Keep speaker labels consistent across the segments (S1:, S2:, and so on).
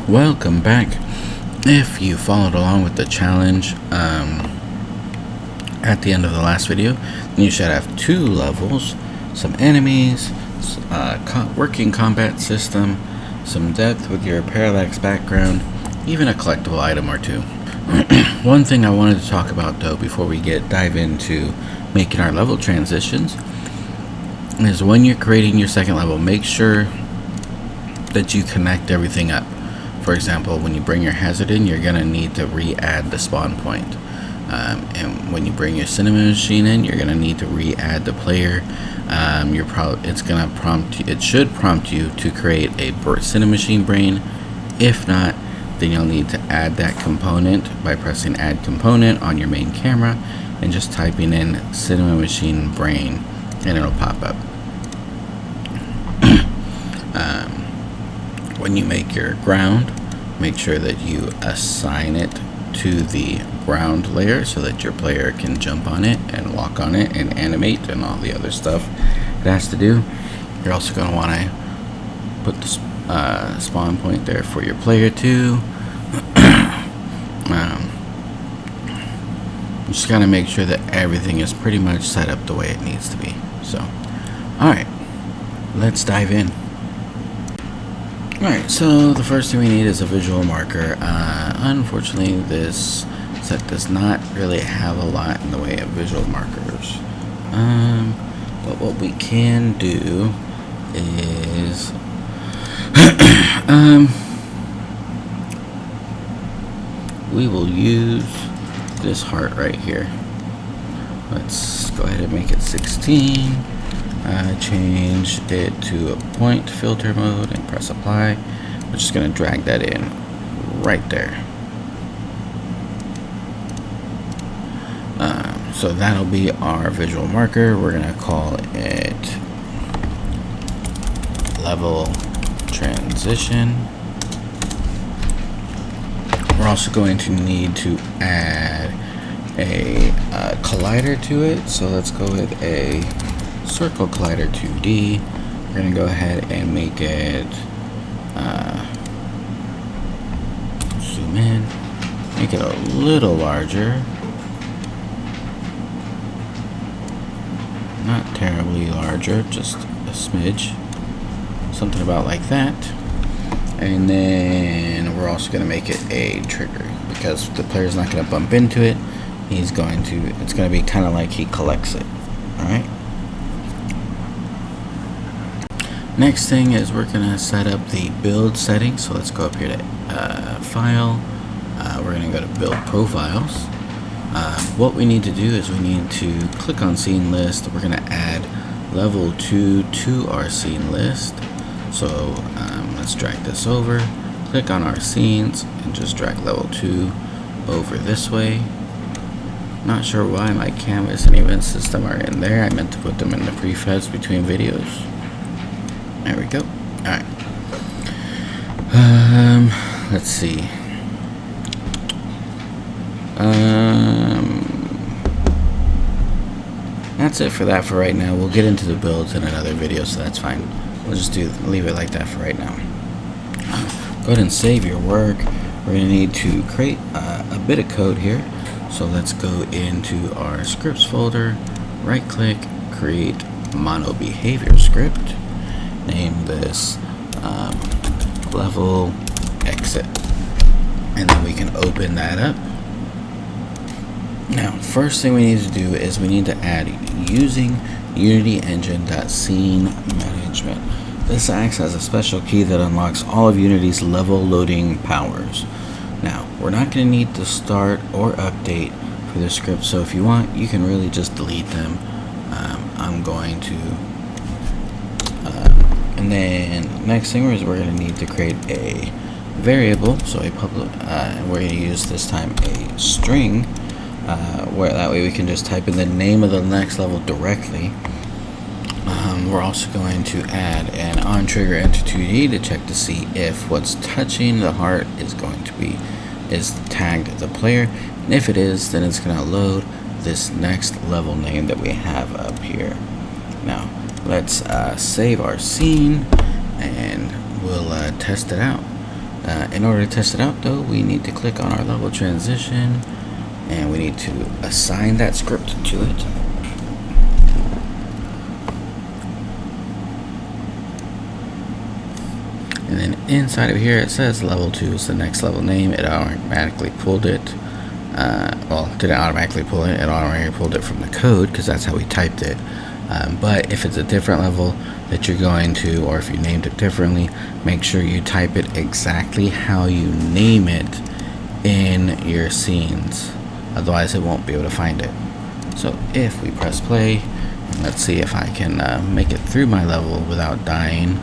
S1: Welcome back. If you followed along with the challenge at the end of the last video, you should have 2 levels, some enemies, working combat system, some depth with your parallax background, even a collectible item or 2. One thing I wanted to talk about though before we dive into making our level transitions is when you're creating your second level, make sure that you connect everything up. For example, when you bring your hazard in, you're going to need to re-add the spawn point. And when you bring your cinema machine in, you're going to need to re-add the player. It should prompt you to create a cinema machine brain. If not, then you'll need to add that component by pressing add component on your main camera and just typing in cinema machine brain, and it'll pop up. When you make your ground, make sure that you assign it to the ground layer so that your player can jump on it and walk on it and animate and all the other stuff it has to do. You're also going to want to put the spawn point there for your player too. You just got to make sure that everything is pretty much set up the way it needs to be. So, alright, let's dive in. Alright, so the first thing we need is a visual marker. Unfortunately, this set does not really have a lot in the way of visual markers. But what we can do is we will use this heart right here. Let's go ahead and make it 16. Change it to a point filter mode and press apply. We're just going to drag that in right there. So that'll be our visual marker. We're going to call it level transition. We're also going to need to add a collider to it. So let's go with a circle collider 2D. We're going to go ahead and make it zoom in, make it a little larger, not terribly larger, just a smidge, something about like that. And then we're also going to make it a trigger because the player's not going to bump into it. It's going to be kind of like he collects it. Alright. Next thing is we're going to set up the build settings. So let's go up here to File. We're going to go to Build Profiles. What we need to do is we need to click on Scene List. We're going to add Level 2 to our Scene List. So let's drag this over, click on our scenes, and just drag Level 2 over this way. Not sure why my canvas and event system are in there. I meant to put them in the prefabs between videos. There we go. Alright. Let's see. That's it for that for right now. We'll get into the builds in another video, so that's fine. We'll just leave it like that for right now. Go ahead and save your work. We're going to need to create a bit of code here. So let's go into our scripts folder, right click, create mono behavior script. Name this level exit, and then we can open that up. Now, first thing we need to do is we need to add using UnityEngine.SceneManagement. This acts as a special key that unlocks all of Unity's level loading powers. Now, we're not going to need to start or update for this script, so if you want, you can really just delete them. I'm going to. And then next thing is we're going to need to create a variable, so a public. We're going to use this time a string, where that way we can just type in the name of the next level directly. We're also going to add an on-trigger enter2d to check to see if what's touching the heart is tagged the player, and if it is, then it's going to load this next level name that we have up here. Now let's save our scene and we'll test it out. In order to test it out though, we need to click on our level transition and we need to assign that script to it. And then inside of here it says level 2 is the next level name. It automatically pulled it. Well, didn't automatically pull it. It automatically pulled it from the code because that's how we typed it. But if it's a different level that you're going to, or if you named it differently, make sure you type it exactly how you name it in your scenes. Otherwise, it won't be able to find it. So if we press play, let's see if I can make it through my level without dying.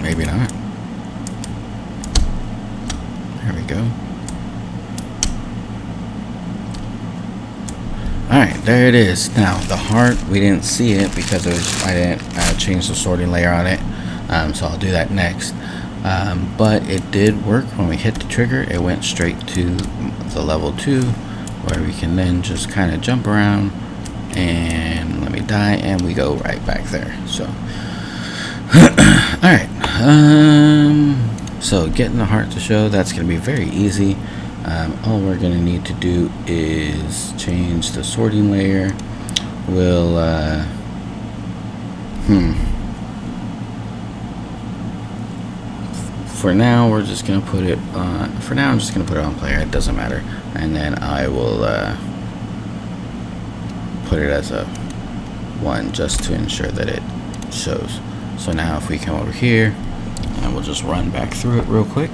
S1: Maybe not. There we go. Alright, there it is. Now, the heart, we didn't see it because I didn't change the sorting layer on it. So I'll do that next. But it did work. When we hit the trigger, it went straight to the level 2, where we can then just kind of jump around and let me die, and we go right back there. So, alright. So getting the heart to show, that's going to be very easy. All we're going to need to do is change the sorting layer. We'll for now we're just going to put it on, for now I'm just going to put it on player, it doesn't matter, and then I will put it as a 1 just to ensure that it shows. So now if we come over here and we'll just run back through it real quick.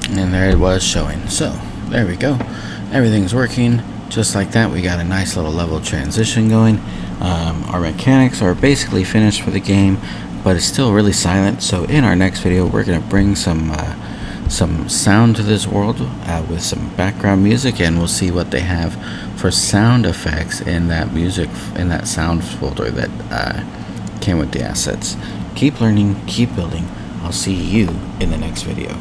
S1: And there it was showing. So there we go. Everything's working just like that. We got a nice little level transition going. Our mechanics are basically finished for the game, but it's still really silent. So in our next video, we're going to bring some sound to this world with some background music, and we'll see what they have for sound effects in that music, in that sound folder that came with the assets. Keep learning, keep building. I'll see you in the next video.